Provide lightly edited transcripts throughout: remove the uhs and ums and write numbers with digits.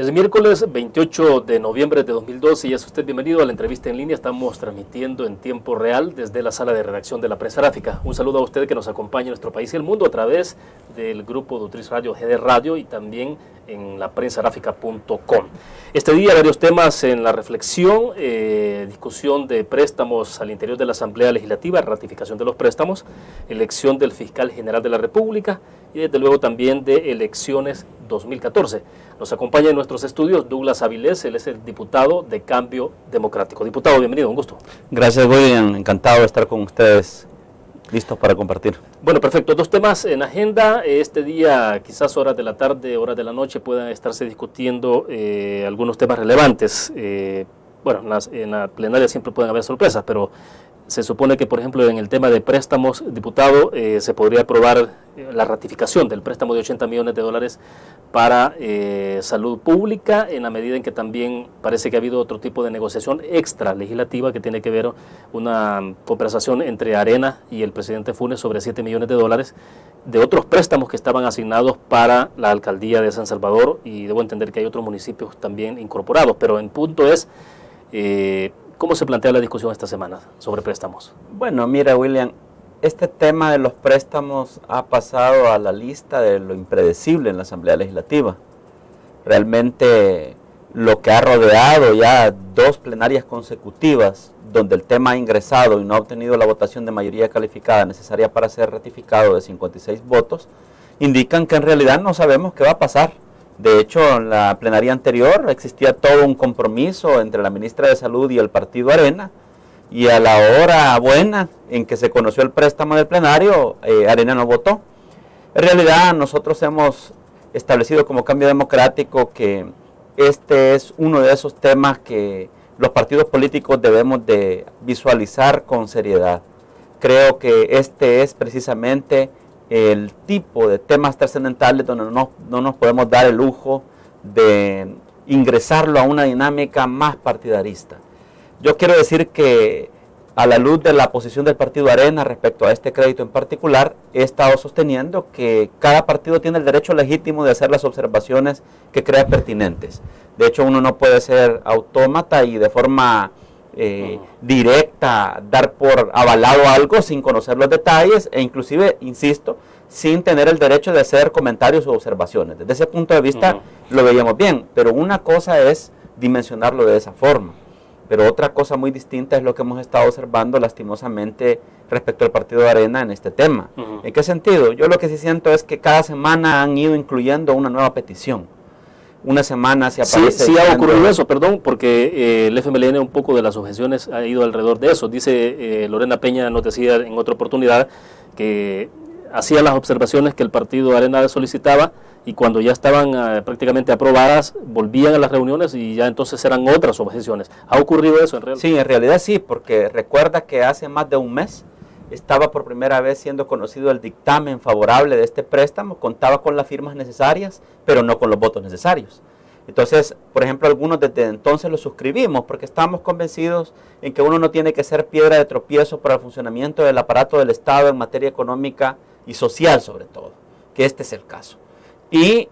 Es miércoles 28 de noviembre de 2012 y es usted bienvenido a la entrevista en línea. Estamos transmitiendo en tiempo real desde la sala de redacción de la Prensa Gráfica. Un saludo a usted que nos acompaña en nuestro país y el mundo a través del grupo Dutriz Radio, GD Radio y también en la prensagráfica.com. Este día varios temas en la reflexión, discusión de préstamos al interior de la Asamblea Legislativa, ratificación de los préstamos, elección del fiscal general de la República y desde luego también de elecciones 2014. Nos acompaña en nuestros estudios Douglas Avilés, él es el diputado de Cambio Democrático. Diputado, bienvenido, un gusto. Gracias, William, encantado de estar con ustedes, listos para compartir. Bueno, perfecto, dos temas en agenda. Este día, quizás horas de la tarde, horas de la noche, puedan estarse discutiendo algunos temas relevantes. Bueno, en la plenaria siempre pueden haber sorpresas, pero se supone que, por ejemplo, en el tema de préstamos, diputado, se podría aprobar la ratificación del préstamo de $80 millones para salud pública, en la medida en que también parece que ha habido otro tipo de negociación extra legislativa que tiene que ver una conversación entre Arena y el presidente Funes sobre $7 millones de otros préstamos que estaban asignados para la alcaldía de San Salvador, y debo entender que hay otros municipios también incorporados, pero en punto es... ¿Cómo se plantea la discusión esta semana sobre préstamos? Bueno, mira, William, este tema de los préstamos ha pasado a la lista de lo impredecible en la Asamblea Legislativa. Realmente lo que ha rodeado ya dos plenarias consecutivas, donde el tema ha ingresado y no ha obtenido la votación de mayoría calificada necesaria para ser ratificado de 56 votos, indican que en realidad no sabemos qué va a pasar. De hecho, en la plenaria anterior existía todo un compromiso entre la ministra de Salud y el partido Arena, y a la hora buena en que se conoció el préstamo del plenario, Arena no votó. En realidad, nosotros hemos establecido como Cambio Democrático que este es uno de esos temas que los partidos políticos debemos de visualizar con seriedad. Creo que este es precisamente el tipo de temas trascendentales donde no nos podemos dar el lujo de ingresarlo a una dinámica más partidarista. Yo quiero decir que a la luz de la posición del partido Arena respecto a este crédito en particular, he estado sosteniendo que cada partido tiene el derecho legítimo de hacer las observaciones que crea pertinentes. De hecho, uno no puede ser autómata y de forma directa dar por avalado algo sin conocer los detalles e inclusive, insisto, sin tener el derecho de hacer comentarios o observaciones. Desde ese punto de vista lo veíamos bien, pero una cosa es dimensionarlo de esa forma, pero otra cosa muy distinta es lo que hemos estado observando lastimosamente respecto al partido de Arena en este tema. ¿En qué sentido? Yo lo que sí siento es que cada semana han ido incluyendo una nueva petición. Una semana se aparece... Sí ha ocurrido eso, perdón, porque el FMLN un poco de las objeciones ha ido alrededor de eso. Dice Lorena Peña, nos decía en otra oportunidad, que hacía las observaciones que el partido Arena solicitaba y cuando ya estaban prácticamente aprobadas, volvían a las reuniones y ya entonces eran otras objeciones. ¿Ha ocurrido eso en realidad? Sí, en realidad sí, porque recuerda que hace más de un mes estaba por primera vez siendo conocido el dictamen favorable de este préstamo, contaba con las firmas necesarias, pero no con los votos necesarios. Entonces, por ejemplo, algunos desde entonces lo suscribimos porque estamos convencidos en que uno no tiene que ser piedra de tropiezo para el funcionamiento del aparato del Estado en materia económica y social sobre todo, que este es el caso. Y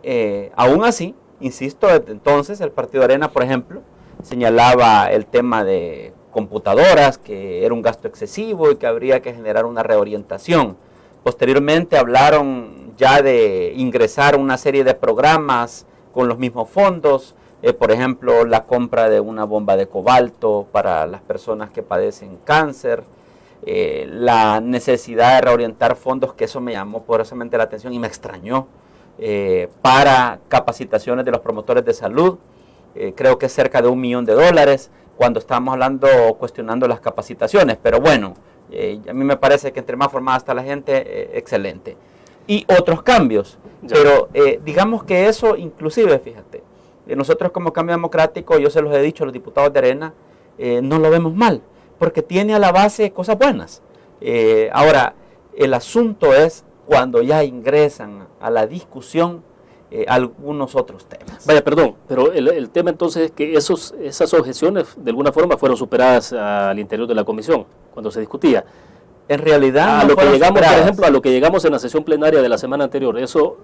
aún así, insisto, desde entonces el partido Arena, por ejemplo, señalaba el tema de computadoras, que era un gasto excesivo y que habría que generar una reorientación. Posteriormente hablaron ya de ingresar una serie de programas con los mismos fondos, por ejemplo, la compra de una bomba de cobalto para las personas que padecen cáncer, la necesidad de reorientar fondos, que eso me llamó poderosamente la atención y me extrañó, para capacitaciones de los promotores de salud, creo que es cerca de $1 millón, cuando estábamos hablando o cuestionando las capacitaciones, pero bueno, a mí me parece que entre más formada está la gente, excelente. Y otros cambios, pero digamos que eso inclusive, fíjate, nosotros como Cambio Democrático, yo se los he dicho a los diputados de Arena, no lo vemos mal, porque tiene a la base cosas buenas. Ahora, el asunto es cuando ya ingresan a la discusión algunos otros temas. Vaya, perdón, pero el tema entonces es que esas objeciones de alguna forma fueron superadas al interior de la comisión cuando se discutía. En realidad, a lo que llegamos, por ejemplo, a lo que llegamos en la sesión plenaria de la semana anterior, eso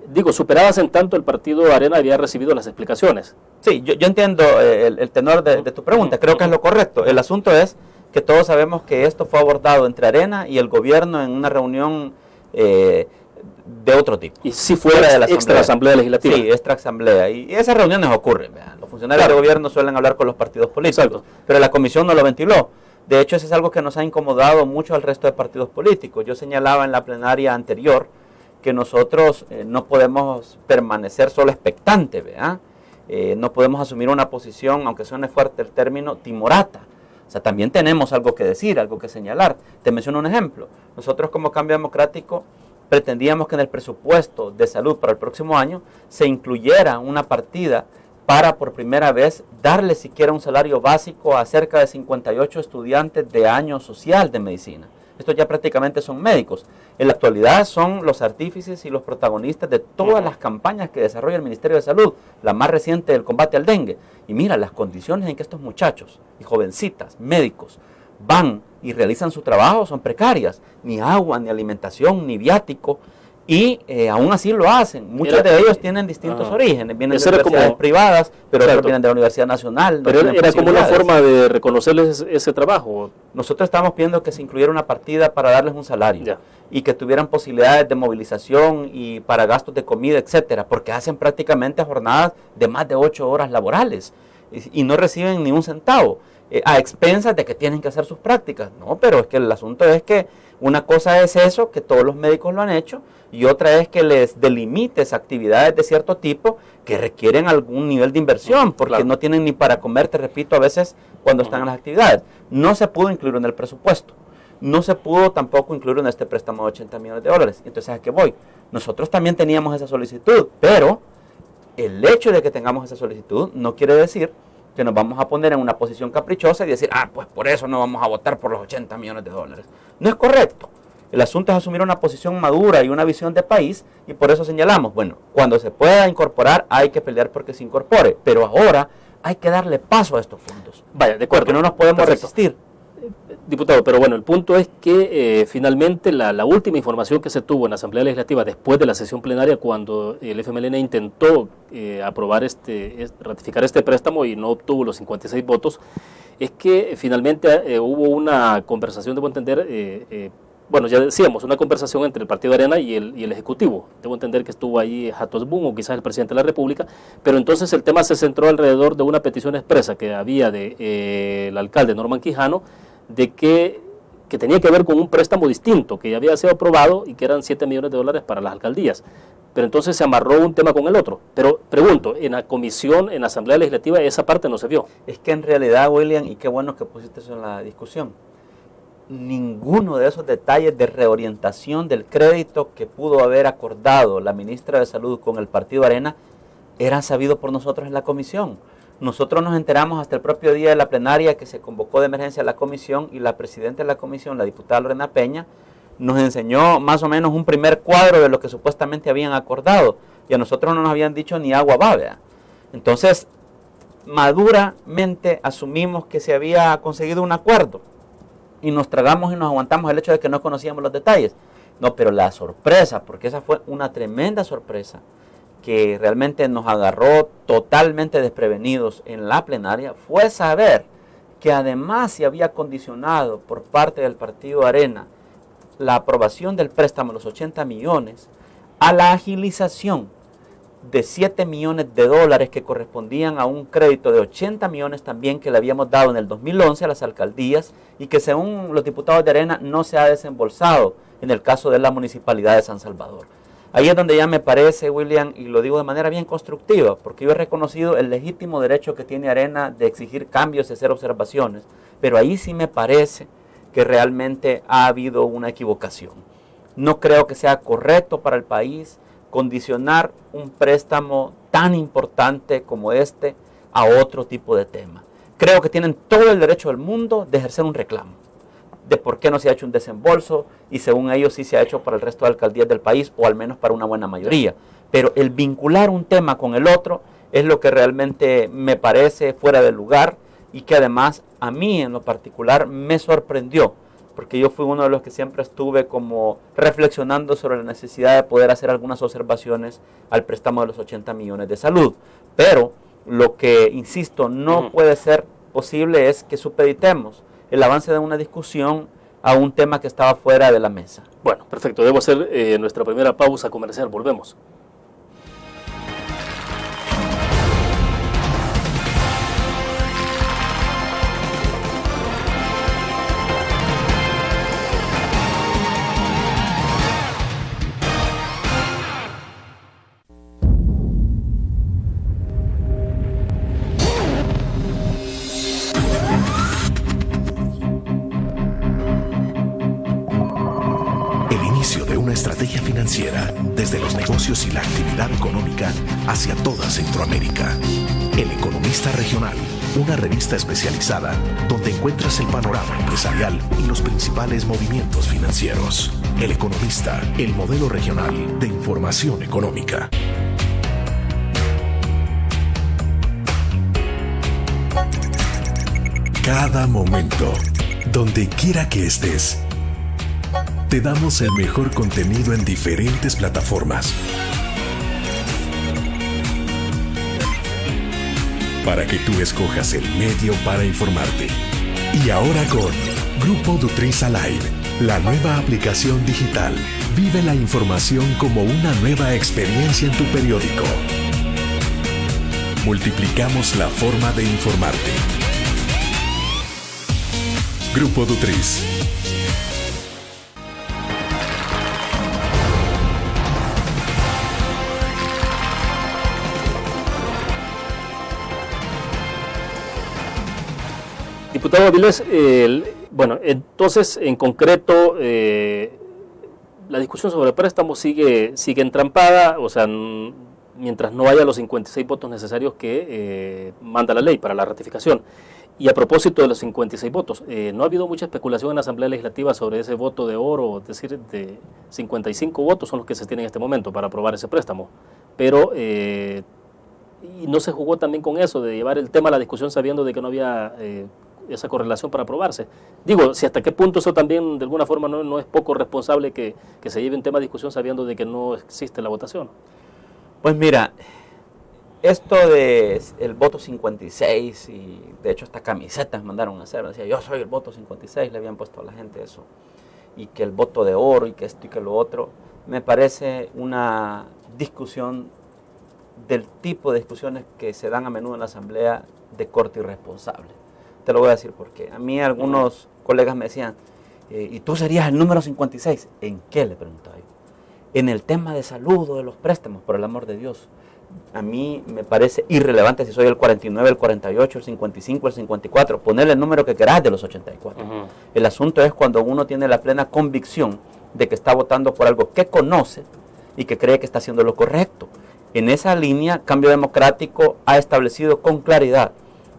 Digo, superadas en tanto el partido Arena había recibido las explicaciones. Sí, yo entiendo el tenor de tu pregunta, creo que es lo correcto. El asunto es que todos sabemos que esto fue abordado entre Arena y el gobierno en una reunión de otro tipo. Y si fuera de la extra asamblea legislativa. Sí, extra asamblea. Y esas reuniones ocurren. ¿Vean? Los funcionarios de gobierno suelen hablar con los partidos políticos. Exacto. Pero la comisión no lo ventiló. De hecho, eso es algo que nos ha incomodado mucho al resto de partidos políticos. Yo señalaba en la plenaria anterior que nosotros no podemos permanecer solo expectantes, ¿verdad? No podemos asumir una posición, aunque suene fuerte el término, timorata. O sea, también tenemos algo que decir, algo que señalar. Te menciono un ejemplo. Nosotros como Cambio Democrático pretendíamos que en el presupuesto de salud para el próximo año se incluyera una partida para por primera vez darle siquiera un salario básico a cerca de 58 estudiantes de año social de medicina. Estos ya prácticamente son médicos. En la actualidad son los artífices y los protagonistas de todas las campañas que desarrolla el Ministerio de Salud, la más reciente del combate al dengue. Y mira, las condiciones en que estos muchachos y jovencitas, médicos, van y realizan su trabajo son precarias. Ni agua, ni alimentación, ni viático. Y aún así lo hacen. Muchos de ellos tienen distintos orígenes. Vienen de universidades privadas, pero otros vienen de la Universidad Nacional. Pero era como una forma de reconocerles ese trabajo. Nosotros estamos pidiendo que se incluyera una partida para darles un salario y que tuvieran posibilidades de movilización y para gastos de comida, etcétera, porque hacen prácticamente jornadas de más de 8 horas laborales y no reciben ni un centavo, a expensas de que tienen que hacer sus prácticas. No, pero es que el asunto es que una cosa es eso, que todos los médicos lo han hecho, y otra es que les delimites actividades de cierto tipo que requieren algún nivel de inversión, porque no tienen ni para comer, te repito, a veces cuando están en las actividades. No se pudo incluir en el presupuesto. No se pudo tampoco incluir en este préstamo de 80 millones de dólares. Entonces, ¿a qué voy? Nosotros también teníamos esa solicitud, pero el hecho de que tengamos esa solicitud no quiere decir que nos vamos a poner en una posición caprichosa y decir, pues por eso no vamos a votar por los 80 millones de dólares. No es correcto. El asunto es asumir una posición madura y una visión de país, y por eso señalamos, bueno, cuando se pueda incorporar hay que pelear porque se incorpore, pero ahora hay que darle paso a estos fondos. Vaya, de acuerdo. Porque no nos podemos resistir. Diputado, pero bueno, el punto es que finalmente la última información que se tuvo en la Asamblea Legislativa después de la sesión plenaria, cuando el FMLN intentó ratificar este préstamo y no obtuvo los 56 votos, es que finalmente hubo una conversación, debo entender, bueno, ya decíamos, una conversación entre el Partido Arena y el Ejecutivo. Debo entender que estuvo ahí Hatos Boom o quizás el Presidente de la República, pero entonces el tema se centró alrededor de una petición expresa que había del alcalde Norman Quijano, de que tenía que ver con un préstamo distinto, que ya había sido aprobado y que eran 7 millones de dólares para las alcaldías. Pero entonces se amarró un tema con el otro. Pero pregunto, en la comisión, en la Asamblea Legislativa, esa parte no se vio. Es que en realidad, William, y qué bueno que pusiste eso en la discusión, ninguno de esos detalles de reorientación del crédito que pudo haber acordado la ministra de Salud con el Partido Arena eran sabidos por nosotros en la comisión. Nosotros nos enteramos hasta el propio día de la plenaria que se convocó de emergencia a la comisión, y la presidenta de la comisión, la diputada Lorena Peña, nos enseñó más o menos un primer cuadro de lo que supuestamente habían acordado, y a nosotros no nos habían dicho ni agua va, ¿verdad? Entonces, maduramente asumimos que se había conseguido un acuerdo, y nos tragamos y nos aguantamos el hecho de que no conocíamos los detalles. No, pero la sorpresa, porque esa fue una tremenda sorpresa, que realmente nos agarró totalmente desprevenidos en la plenaria, fue saber que además se había condicionado por parte del Partido Arena la aprobación del préstamo de los 80 millones a la agilización de 7 millones de dólares que correspondían a un crédito de 80 millones también que le habíamos dado en el 2011 a las alcaldías y que según los diputados de Arena no se ha desembolsado en el caso de la Municipalidad de San Salvador. Ahí es donde ya me parece, William, y lo digo de manera bien constructiva, porque yo he reconocido el legítimo derecho que tiene Arena de exigir cambios y hacer observaciones, pero ahí sí me parece que realmente ha habido una equivocación. No creo que sea correcto para el país condicionar un préstamo tan importante como este a otro tipo de tema. Creo que tienen todo el derecho del mundo de ejercer un reclamo de por qué no se ha hecho un desembolso, y según ellos sí se ha hecho para el resto de alcaldías del país, o al menos para una buena mayoría. Pero el vincular un tema con el otro es lo que realmente me parece fuera de lugar, y que además a mí en lo particular me sorprendió porque yo fui uno de los que siempre estuve como reflexionando sobre la necesidad de poder hacer algunas observaciones al préstamo de los 80 millones de salud. Pero lo que, insisto, no puede ser posible es que supeditemos el avance de una discusión a un tema que estaba fuera de la mesa. Bueno, perfecto. Debo hacer nuestra primera pausa comercial. Volvemos. Estrategia financiera desde los negocios y la actividad económica hacia toda Centroamérica. El Economista Regional, una revista especializada donde encuentras el panorama empresarial y los principales movimientos financieros. El Economista, el modelo regional de información económica. Cada momento, donde quiera que estés, te damos el mejor contenido en diferentes plataformas para que tú escojas el medio para informarte. Y ahora con Grupo Dutriza Live, la nueva aplicación digital. Vive la información como una nueva experiencia en tu periódico. Multiplicamos la forma de informarte. Grupo Dutriz. Diputado Avilés, bueno, entonces, en concreto, la discusión sobre el préstamo sigue entrampada, o sea, mientras no haya los 56 votos necesarios que manda la ley para la ratificación. Y a propósito de los 56 votos, no ha habido mucha especulación en la Asamblea Legislativa sobre ese voto de oro, es decir, de 55 votos son los que se tienen en este momento para aprobar ese préstamo. Pero y no se jugó también con eso, de llevar el tema a la discusión sabiendo de que no había esa correlación para aprobarse. Digo, si hasta qué punto eso también de alguna forma no es poco responsable que se lleve un tema de discusión sabiendo de que no existe la votación. Pues mira, esto de el voto 56, y de hecho hasta camisetas mandaron a hacer, decía yo soy el voto 56, le habían puesto a la gente eso, y que el voto de oro y que esto y que lo otro, me parece una discusión del tipo de discusiones que se dan a menudo en la Asamblea de corte irresponsable. Te lo voy a decir porque a mí algunos colegas me decían, ¿y tú serías el número 56? ¿En qué? Le preguntaba yo. En el tema de salud o de los préstamos, por el amor de Dios. A mí me parece irrelevante si soy el 49, el 48, el 55, el 54. Ponerle el número que querás de los 84. El asunto es cuando uno tiene la plena convicción de que está votando por algo que conoce y que cree que está haciendo lo correcto. En esa línea, Cambio Democrático ha establecido con claridad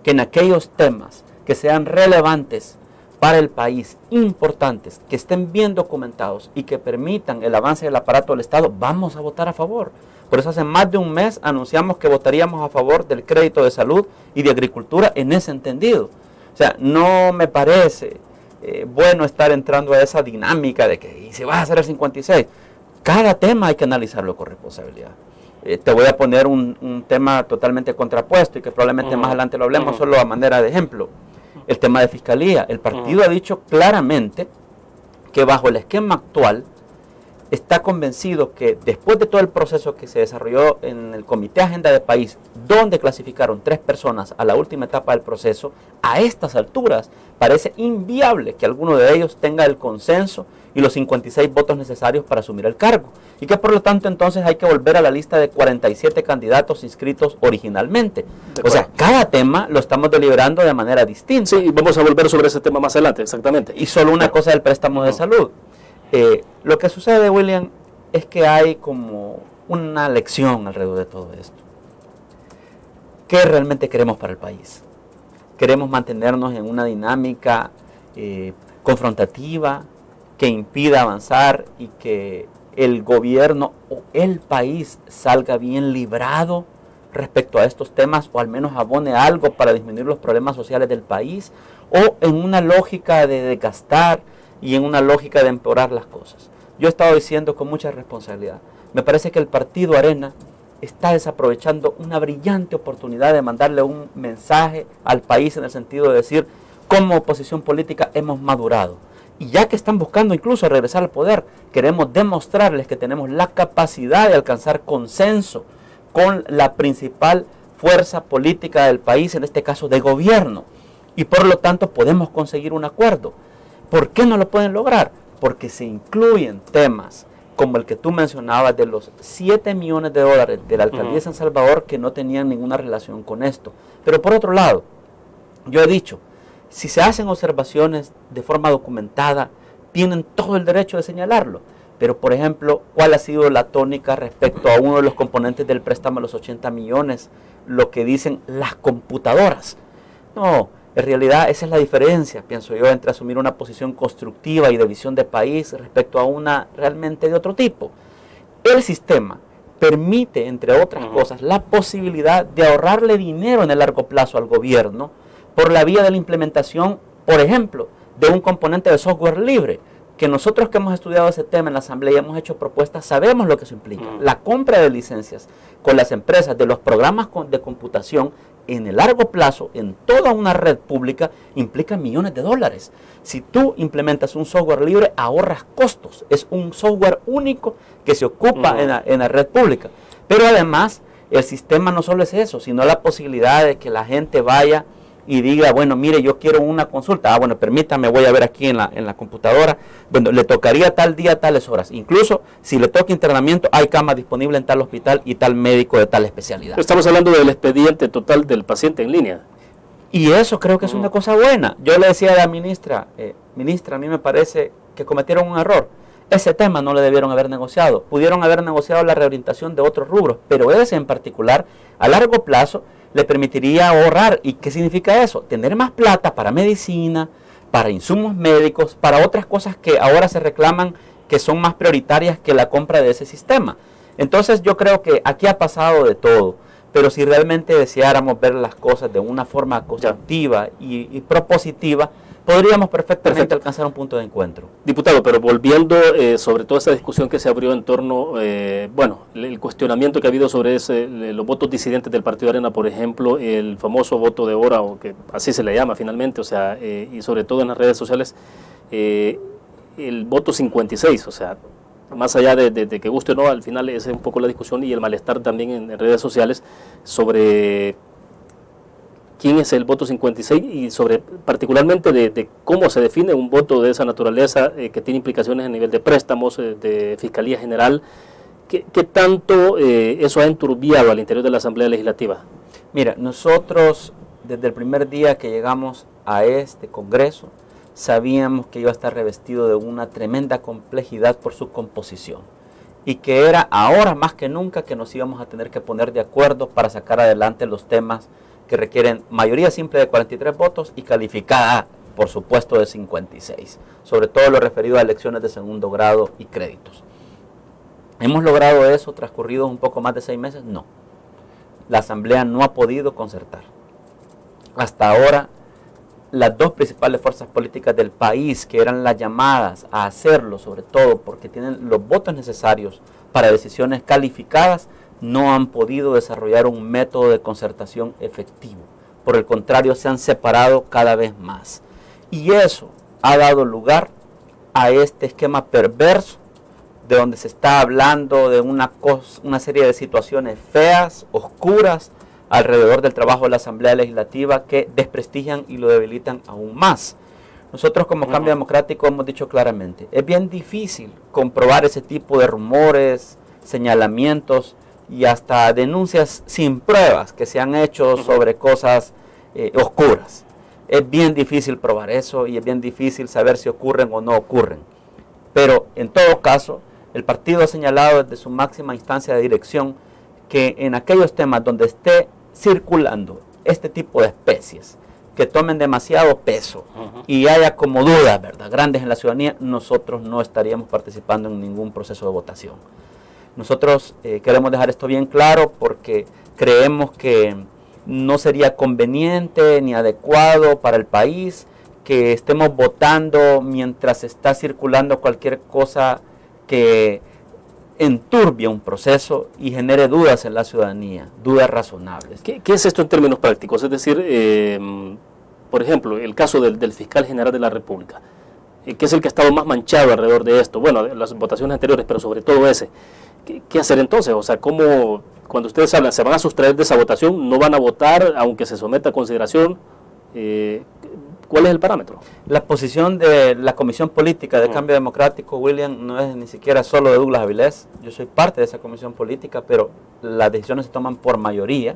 que en aquellos temas que sean relevantes para el país, importantes, que estén bien documentados y que permitan el avance del aparato del Estado, vamos a votar a favor. Por eso hace más de un mes anunciamos que votaríamos a favor del crédito de salud y de agricultura en ese entendido. O sea, no me parece bueno estar entrando a esa dinámica de que ¿y si vas a hacer el 56? Cada tema hay que analizarlo con responsabilidad. Te voy a poner un tema totalmente contrapuesto y que probablemente más adelante lo hablemos, solo a manera de ejemplo. El tema de fiscalía. El partido ha dicho claramente que bajo el esquema actual está convencido que después de todo el proceso que se desarrolló en el Comité Agenda de País, donde clasificaron 3 personas a la última etapa del proceso, a estas alturas parece inviable que alguno de ellos tenga el consenso y los 56 votos necesarios para asumir el cargo. Y que por lo tanto entonces hay que volver a la lista de 47 candidatos inscritos originalmente. O sea, cada tema lo estamos deliberando de manera distinta. Sí, y vamos a volver sobre ese tema más adelante, exactamente. Y solo una cosa del préstamo de salud. Lo que sucede, William, es que hay como una lección alrededor de todo esto. ¿Qué realmente queremos para el país? ¿Queremos mantenernos en una dinámica confrontativa que impida avanzar y que el gobierno o el país salga bien librado respecto a estos temas, o al menos abone algo para disminuir los problemas sociales del país, o en una lógica de desgastar y en una lógica de empeorar las cosas. Yo he estado diciendo con mucha responsabilidad, me parece que el partido Arena está desaprovechando una brillante oportunidad de mandarle un mensaje al país en el sentido de decir, como oposición política hemos madurado. Y ya que están buscando incluso regresar al poder, queremos demostrarles que tenemos la capacidad de alcanzar consenso con la principal fuerza política del país, en este caso de gobierno. Y por lo tanto podemos conseguir un acuerdo. ¿Por qué no lo pueden lograr? Porque se incluyen temas como el que tú mencionabas de los 7 millones de dólares de la alcaldía de San Salvador que no tenían ninguna relación con esto. Pero por otro lado, yo he dicho, si se hacen observaciones de forma documentada, tienen todo el derecho de señalarlo. Pero, por ejemplo, ¿cuál ha sido la tónica respecto a uno de los componentes del préstamo de los 80 millones? Lo que dicen las computadoras. No, en realidad esa es la diferencia, pienso yo, entre asumir una posición constructiva y de visión de país respecto a una realmente de otro tipo. El sistema permite, entre otras cosas, la posibilidad de ahorrarle dinero en el largo plazo al gobierno por la vía de la implementación, por ejemplo, de un componente de software libre, que nosotros que hemos estudiado ese tema en la Asamblea y hemos hecho propuestas, sabemos lo que eso implica. La compra de licencias con las empresas de los programas de computación en el largo plazo, en toda una red pública, implica millones de dólares. Si tú implementas un software libre, ahorras costos. Es un software único que se ocupa en la red pública. Pero además, el sistema no solo es eso, sino la posibilidad de que la gente vaya y diga, bueno, mire, yo quiero una consulta. Bueno, permítame, voy a ver aquí en la computadora. Bueno, le tocaría tal día, tales horas. Incluso, si le toca internamiento, hay cama disponible en tal hospital y tal médico de tal especialidad. Estamos hablando del expediente total del paciente en línea. Y eso creo que es una cosa buena. Yo le decía a la ministra, a mí me parece que cometieron un error. Ese tema no le debieron haber negociado. Pudieron haber negociado la reorientación de otros rubros, pero ese en particular, a largo plazo, le permitiría ahorrar. ¿Y qué significa eso? Tener más plata para medicina, para insumos médicos, para otras cosas que ahora se reclaman que son más prioritarias que la compra de ese sistema. Entonces yo creo que aquí ha pasado de todo, pero si realmente deseáramos ver las cosas de una forma constructiva y propositiva, podríamos perfectamente alcanzar un punto de encuentro. Diputado, pero volviendo sobre toda esa discusión que se abrió en torno, el cuestionamiento que ha habido sobre los votos disidentes del Partido Arena, por ejemplo, el famoso voto de hora, o que así se le llama finalmente, o sea, y sobre todo en las redes sociales, el voto 56, o sea, más allá de que guste o no, al final esa es un poco la discusión y el malestar también en redes sociales sobre quién es el voto 56 y sobre particularmente de cómo se define un voto de esa naturaleza que tiene implicaciones a nivel de préstamos, de Fiscalía General. ¿Qué tanto eso ha enturbiado al interior de la Asamblea Legislativa? Mira, nosotros desde el primer día que llegamos a este Congreso sabíamos que iba a estar revestido de una tremenda complejidad por su composición y que era ahora más que nunca que nos íbamos a tener que poner de acuerdo para sacar adelante los temas que requieren mayoría simple de 43 votos y calificada, por supuesto, de 56, sobre todo lo referido a elecciones de segundo grado y créditos. ¿Hemos logrado eso transcurridos un poco más de 6 meses? No. La Asamblea no ha podido concertar. Hasta ahora, las dos principales fuerzas políticas del país, que eran las llamadas a hacerlo, sobre todo porque tienen los votos necesarios para decisiones calificadas, no han podido desarrollar un método de concertación efectivo. Por el contrario, se han separado cada vez más. Y eso ha dado lugar a este esquema perverso de donde se está hablando de una serie de situaciones feas, oscuras, alrededor del trabajo de la Asamblea Legislativa que desprestigian y lo debilitan aún más. Nosotros como Cambio Democrático hemos dicho claramente, es bien difícil comprobar ese tipo de rumores, señalamientos y hasta denuncias sin pruebas que se han hecho sobre cosas oscuras. Es bien difícil probar eso y es bien difícil saber si ocurren o no ocurren. Pero en todo caso, el partido ha señalado desde su máxima instancia de dirección que en aquellos temas donde esté circulando este tipo de especies que tomen demasiado peso y haya como dudas, ¿verdad?, grandes en la ciudadanía, nosotros no estaríamos participando en ningún proceso de votación. Nosotros queremos dejar esto bien claro porque creemos que no sería conveniente ni adecuado para el país que estemos votando mientras está circulando cualquier cosa que enturbie un proceso y genere dudas en la ciudadanía, dudas razonables. ¿Qué es esto en términos prácticos? Es decir, por ejemplo, el caso del fiscal general de la República, que es el que ha estado más manchado alrededor de esto, bueno, de las votaciones anteriores, pero sobre todo ese. ¿Qué hacer entonces? O sea, ¿cómo, cuando ustedes hablan, se van a sustraer de esa votación, no van a votar aunque se someta a consideración? ¿Cuál es el parámetro? La posición de la Comisión Política de Cambio Democrático, William, no es ni siquiera solo de Douglas Avilés. Yo soy parte de esa comisión política, pero las decisiones se toman por mayoría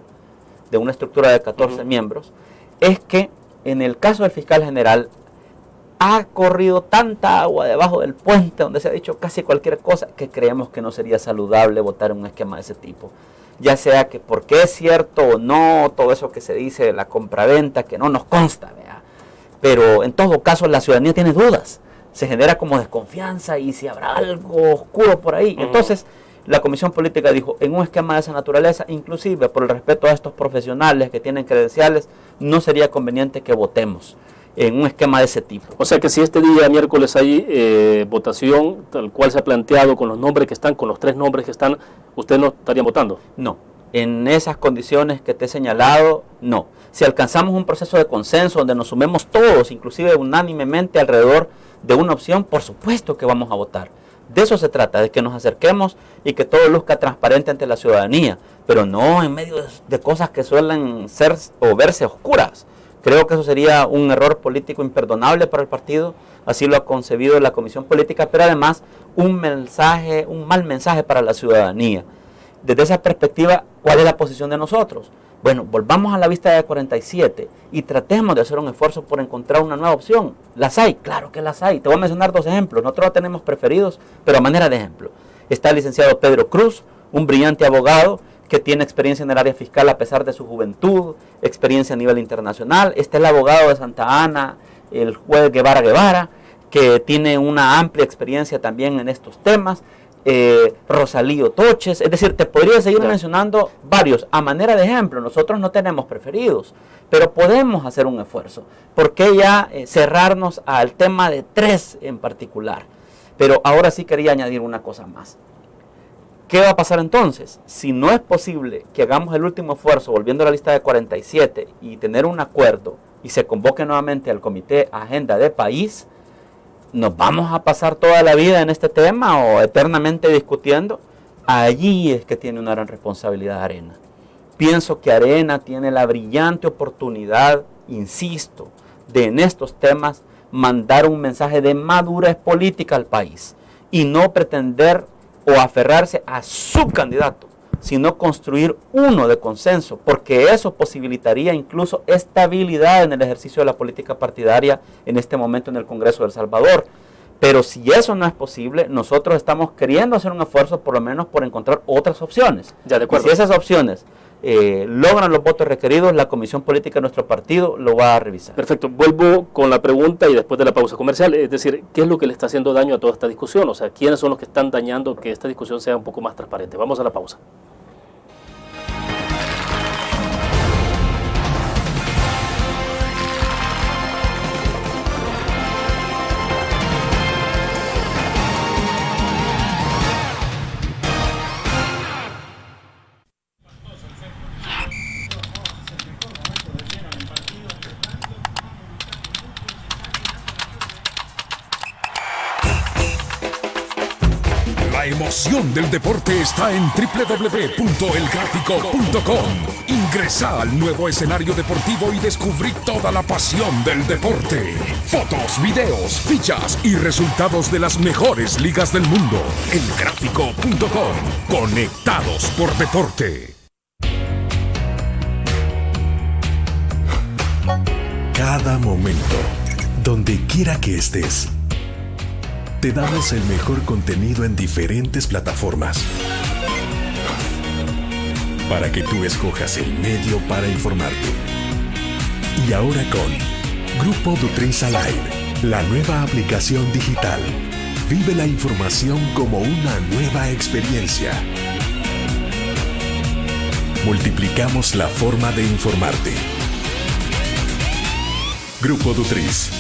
de una estructura de 14 miembros. Es que en el caso del fiscal general ha corrido tanta agua debajo del puente donde se ha dicho casi cualquier cosa que creemos que no sería saludable votar en un esquema de ese tipo. Ya sea que porque es cierto o no, todo eso que se dice de la compraventa, que no nos consta, ¿verdad? Pero en todo caso la ciudadanía tiene dudas, se genera como desconfianza y si habrá algo oscuro por ahí. Entonces la Comisión Política dijo, en un esquema de esa naturaleza, inclusive por el respeto a estos profesionales que tienen credenciales, no sería conveniente que votemos en un esquema de ese tipo. O sea que si este día miércoles hay votación tal cual se ha planteado con los nombres que están, con los 3 nombres que están, ¿ustedes no estarían votando? No, en esas condiciones que te he señalado, no. Si alcanzamos un proceso de consenso donde nos sumemos todos, inclusive unánimemente alrededor de una opción, por supuesto que vamos a votar. De eso se trata, de que nos acerquemos y que todo luzca transparente ante la ciudadanía, pero no en medio de cosas que suelen ser o verse oscuras. Creo que eso sería un error político imperdonable para el partido, así lo ha concebido la Comisión Política, pero además un mal mensaje para la ciudadanía. Desde esa perspectiva, ¿cuál es la posición de nosotros? Bueno, volvamos a la vista de 47 y tratemos de hacer un esfuerzo por encontrar una nueva opción. ¿Las hay? Claro que las hay. Te voy a mencionar 2 ejemplos. Nosotros no tenemos preferidos, pero a manera de ejemplo. Está el licenciado Pedro Cruz, un brillante abogado que tiene experiencia en el área fiscal a pesar de su juventud, experiencia a nivel internacional. Está el abogado de Santa Ana, el juez Guevara, que tiene una amplia experiencia también en estos temas. Rosalío Toches, es decir, te podría seguir mencionando varios. A manera de ejemplo, nosotros no tenemos preferidos, pero podemos hacer un esfuerzo. ¿Por qué ya cerrarnos al tema de 3 en particular? Pero ahora sí quería añadir una cosa más. ¿Qué va a pasar entonces? Si no es posible que hagamos el último esfuerzo, volviendo a la lista de 47, y tener un acuerdo, y se convoque nuevamente al Comité Agenda de País, ¿nos vamos a pasar toda la vida en este tema o eternamente discutiendo? Allí es que tiene una gran responsabilidad Arena. Pienso que Arena tiene la brillante oportunidad, insisto, de en estos temas mandar un mensaje de madurez política al país y no pretender o aferrarse a su candidato, sino construir uno de consenso, porque eso posibilitaría incluso estabilidad en el ejercicio de la política partidaria en este momento en el Congreso de El Salvador. Pero si eso no es posible, nosotros estamos queriendo hacer un esfuerzo por lo menos por encontrar otras opciones. Ya, de acuerdo. Y si esas opciones logran los votos requeridos, la Comisión Política de nuestro partido lo va a revisar. Perfecto. Vuelvo con la pregunta y después de la pausa comercial. Es decir, ¿qué es lo que le está haciendo daño a toda esta discusión? O sea, ¿quiénes son los que están dañando que esta discusión sea un poco más transparente? Vamos a la pausa. La emoción del deporte está en www.elgráfico.com. Ingresa al nuevo escenario deportivo y descubrí toda la pasión del deporte. Fotos, videos, fichas y resultados de las mejores ligas del mundo. Elgráfico.com. Conectados por deporte. Cada momento, donde quiera que estés, te damos el mejor contenido en diferentes plataformas para que tú escojas el medio para informarte. Y ahora con Grupo Dutriza Live, la nueva aplicación digital. Vive la información como una nueva experiencia. Multiplicamos la forma de informarte. Grupo Dutriz,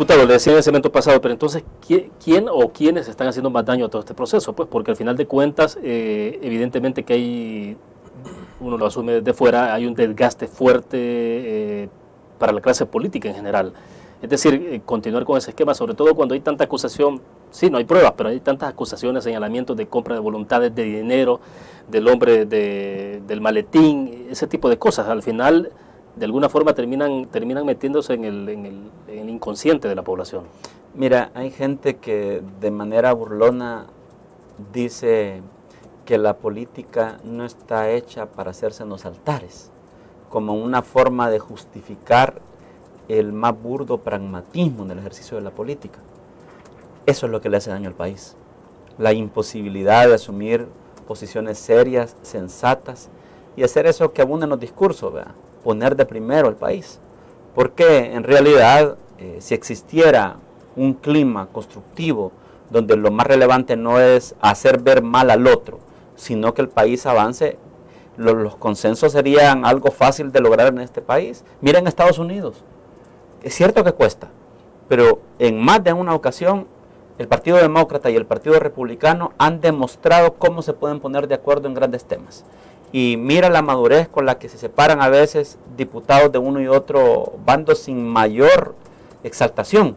Diputado, le decía en el segmento pasado, pero entonces, ¿quién o quiénes están haciendo más daño a todo este proceso? Pues porque al final de cuentas, evidentemente que hay, uno lo asume desde fuera, hay un desgaste fuerte para la clase política en general. Es decir, continuar con ese esquema, sobre todo cuando hay tanta acusación, sí, no hay pruebas, pero hay tantas acusaciones, señalamientos de compra de voluntades, de dinero, del hombre del maletín, ese tipo de cosas. Al final, de alguna forma, terminan metiéndose en el inconsciente de la población. Mira, hay gente que de manera burlona dice que la política no está hecha para hacerse en los altares, como una forma de justificar el más burdo pragmatismo en el ejercicio de la política. Eso es lo que le hace daño al país. La imposibilidad de asumir posiciones serias, sensatas, y hacer eso que abunda en los discursos, ¿verdad? Poner de primero al país. Porque en realidad, si existiera un clima constructivo donde lo más relevante no es hacer ver mal al otro, sino que el país avance, los consensos serían algo fácil de lograr en este país. Miren Estados Unidos. Es cierto que cuesta, pero en más de una ocasión el Partido Demócrata y el Partido Republicano han demostrado cómo se pueden poner de acuerdo en grandes temas. Y mira la madurez con la que se separan a veces diputados de uno y otro bando sin mayor exaltación,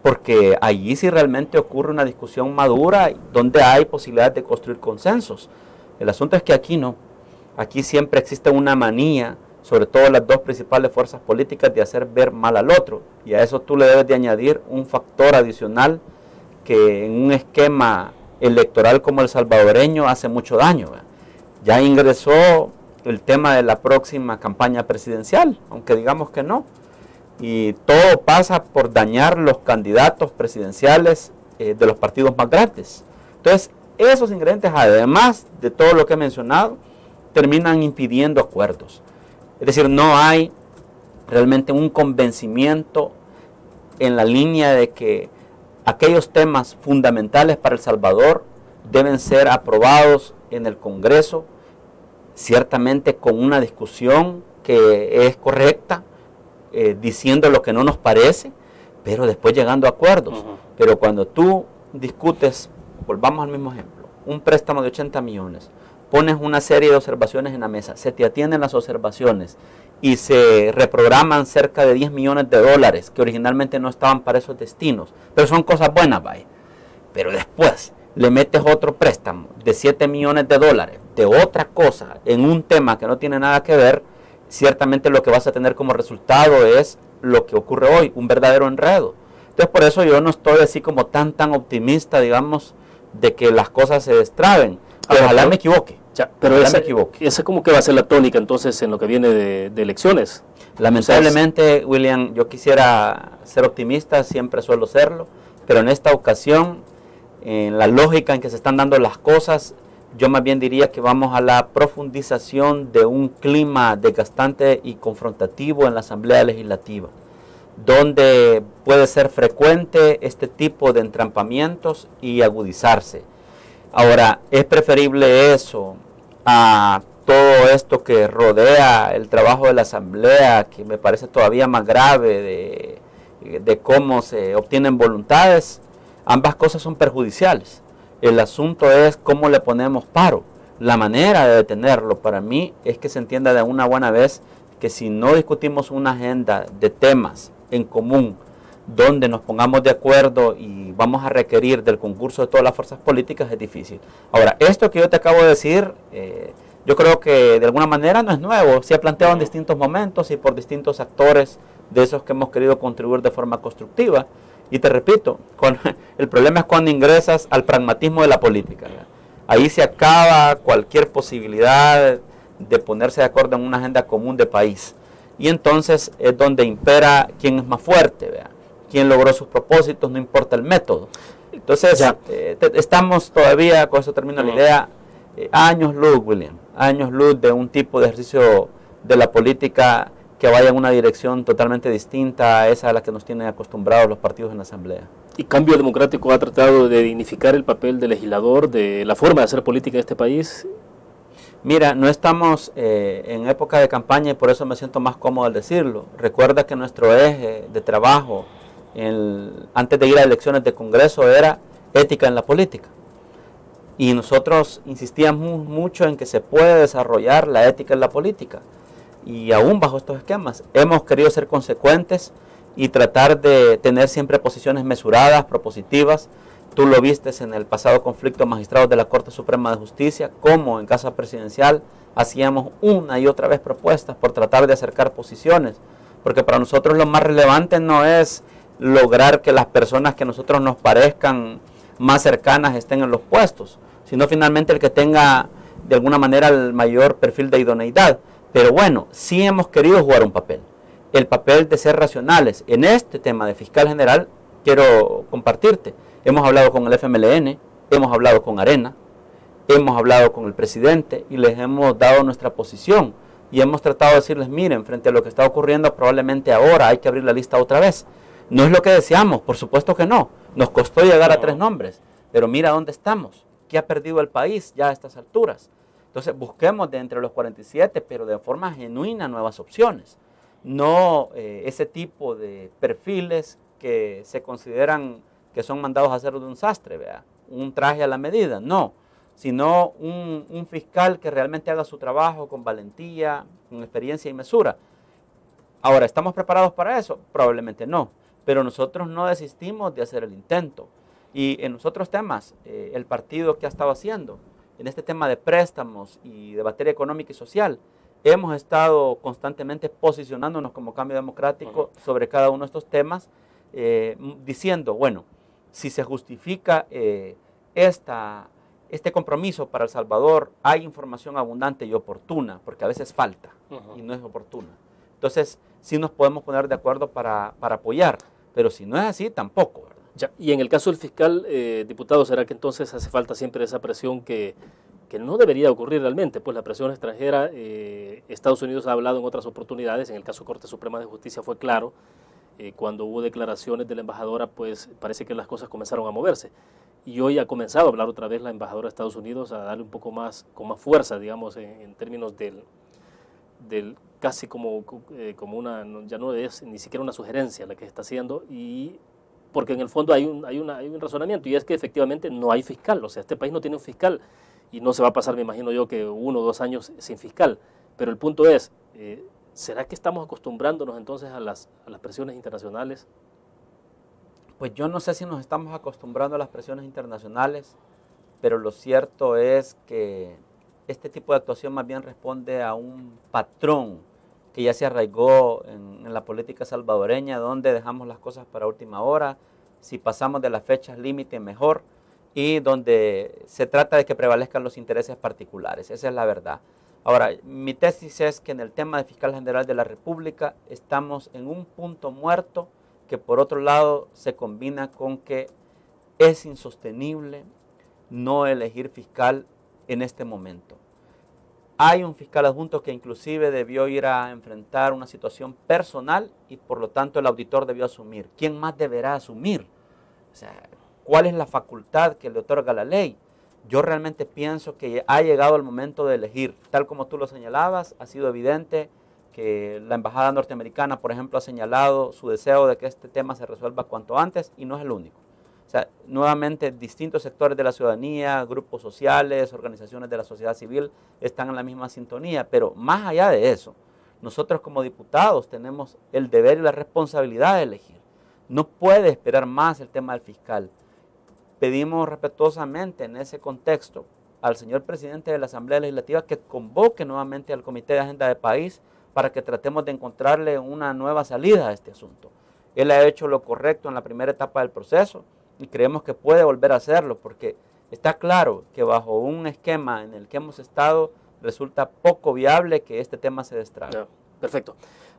porque allí sí realmente ocurre una discusión madura donde hay posibilidad de construir consensos. El asunto es que aquí no, aquí siempre existe una manía, sobre todo las dos principales fuerzas políticas, de hacer ver mal al otro, y a eso tú le debes de añadir un factor adicional que en un esquema electoral como el salvadoreño hace mucho daño, ¿verdad? Ya ingresó el tema de la próxima campaña presidencial, aunque digamos que no, y todo pasa por dañar los candidatos presidenciales de los partidos más grandes. Entonces, esos ingredientes, además de todo lo que he mencionado, terminan impidiendo acuerdos. Es decir, no hay realmente un convencimiento en la línea de que aquellos temas fundamentales para El Salvador deben ser aprobados en el Congreso, ciertamente con una discusión que es correcta, diciendo lo que no nos parece, pero después llegando a acuerdos. Pero cuando tú discutes, volvamos al mismo ejemplo, un préstamo de 80 millones, pones una serie de observaciones en la mesa, se te atienden las observaciones y se reprograman cerca de 10 millones de dólares que originalmente no estaban para esos destinos, pero son cosas buenas, vaya. Pero después le metes otro préstamo de 7 millones de dólares de otra cosa en un tema que no tiene nada que ver, ciertamente lo que vas a tener como resultado es lo que ocurre hoy, un verdadero enredo. Entonces por eso yo no estoy así como tan optimista, digamos, de que las cosas se destraben. Ojalá me equivoque. Ya, pero esa como que va a ser la tónica entonces en lo que viene de elecciones. Lamentablemente, William, yo quisiera ser optimista, siempre suelo serlo, pero en esta ocasión, en la lógica en que se están dando las cosas, yo más bien diría que vamos a la profundización de un clima desgastante y confrontativo en la Asamblea Legislativa, donde puede ser frecuente este tipo de entrampamientos y agudizarse. Ahora, es preferible eso a todo esto que rodea el trabajo de la Asamblea, que me parece todavía más grave de cómo se obtienen voluntades. Ambas cosas son perjudiciales. El asunto es cómo le ponemos paro. La manera de detenerlo para mí es que se entienda de una buena vez que si no discutimos una agenda de temas en común, donde nos pongamos de acuerdo y vamos a requerir del concurso de todas las fuerzas políticas, es difícil. Ahora, esto que yo te acabo de decir, yo creo que de alguna manera no es nuevo, se ha planteado en distintos momentos y por distintos actores de esos que hemos querido contribuir de forma constructiva. Y te repito, el problema es cuando ingresas al pragmatismo de la política, ¿verdad? Ahí se acaba cualquier posibilidad de ponerse de acuerdo en una agenda común de país. Y entonces es donde impera quién es más fuerte, ¿verdad? Quién logró sus propósitos, no importa el método. Entonces, estamos todavía, con eso termino la idea, años luz, William, años luz de un tipo de ejercicio de la política que vaya en una dirección totalmente distinta a esa a la que nos tienen acostumbrados los partidos en la Asamblea. ¿Y Cambio Democrático ha tratado de dignificar el papel del legislador, de la forma de hacer política en este país? Mira, no estamos en época de campaña y por eso me siento más cómodo al decirlo. Recuerda que nuestro eje de trabajo antes de ir a elecciones de Congreso era ética en la política. Y nosotros insistíamos mucho en que se puede desarrollar la ética en la política. Y aún bajo estos esquemas hemos querido ser consecuentes y tratar de tener siempre posiciones mesuradas, propositivas. Tú lo viste en el pasado conflicto de magistrados de la Corte Suprema de Justicia, como en Casa Presidencial hacíamos una y otra vez propuestas por tratar de acercar posiciones, porque para nosotros lo más relevante no es lograr que las personas que a nosotros nos parezcan más cercanas estén en los puestos, sino finalmente el que tenga de alguna manera el mayor perfil de idoneidad. Pero bueno, sí hemos querido jugar un papel, el papel de ser racionales. En este tema de fiscal general, quiero compartirte, hemos hablado con el FMLN, hemos hablado con Arena, hemos hablado con el presidente y les hemos dado nuestra posición y hemos tratado de decirles, miren, frente a lo que está ocurriendo probablemente ahora hay que abrir la lista otra vez. No es lo que deseamos, por supuesto que no, nos costó llegar a 3 nombres, pero mira dónde estamos, qué ha perdido el país ya a estas alturas. Entonces busquemos de entre los 47, pero de forma genuina, nuevas opciones. No ese tipo de perfiles que se consideran que son mandados a hacer de un sastre, ¿vea? Un traje a la medida, no. Sino un fiscal que realmente haga su trabajo con valentía, con experiencia y mesura. Ahora, ¿estamos preparados para eso? Probablemente no. Pero nosotros no desistimos de hacer el intento. Y en los otros temas, el partido que ha estado haciendo, en este tema de préstamos y de materia económica y social, hemos estado constantemente posicionándonos como Cambio Democrático sobre cada uno de estos temas, diciendo, bueno, si se justifica este compromiso para El Salvador, hay información abundante y oportuna, porque a veces falta y no es oportuna. Entonces, sí nos podemos poner de acuerdo para apoyar, pero si no es así, tampoco, ¿verdad? Ya, y en el caso del fiscal, diputado, ¿será que entonces hace falta siempre esa presión que no debería ocurrir realmente? Pues la presión extranjera, Estados Unidos ha hablado en otras oportunidades, en el caso Corte Suprema de Justicia fue claro, cuando hubo declaraciones de la embajadora, pues parece que las cosas comenzaron a moverse. Y hoy ha comenzado a hablar otra vez la embajadora de Estados Unidos, a darle un poco más, con más fuerza, digamos, en términos del casi como una, ya no es ni siquiera una sugerencia la que se está haciendo, y porque en el fondo hay un razonamiento, y es que efectivamente no hay fiscal, o sea, este país no tiene un fiscal, y no se va a pasar, me imagino yo, que 1 o 2 años sin fiscal, pero el punto es, ¿será que estamos acostumbrándonos entonces a las presiones internacionales? Pues yo no sé si nos estamos acostumbrando a las presiones internacionales, pero lo cierto es que este tipo de actuación más bien responde a un patrón que ya se arraigó en la política salvadoreña, donde dejamos las cosas para última hora, si pasamos de las fechas límite mejor, y donde se trata de que prevalezcan los intereses particulares. Esa es la verdad. Ahora, mi tesis es que en el tema de Fiscal General de la República estamos en un punto muerto que por otro lado se combina con que es insostenible no elegir fiscal en este momento. Hay un fiscal adjunto que inclusive debió ir a enfrentar una situación personal y por lo tanto el auditor debió asumir. ¿Quién más deberá asumir? O sea, ¿cuál es la facultad que le otorga la ley? Yo realmente pienso que ha llegado el momento de elegir. Tal como tú lo señalabas, ha sido evidente que la embajada norteamericana, por ejemplo, ha señalado su deseo de que este tema se resuelva cuanto antes, y no es el único. O sea, nuevamente, distintos sectores de la ciudadanía, grupos sociales, organizaciones de la sociedad civil están en la misma sintonía, pero más allá de eso, nosotros como diputados tenemos el deber y la responsabilidad de elegir. No puede esperar más el tema del fiscal. Pedimos respetuosamente en ese contexto al señor presidente de la Asamblea Legislativa que convoque nuevamente al Comité de Agenda de País para que tratemos de encontrarle una nueva salida a este asunto. Él ha hecho lo correcto en la primera etapa del proceso y creemos que puede volver a hacerlo, porque está claro que bajo un esquema en el que hemos estado resulta poco viable que este tema se destrabe. Perfecto.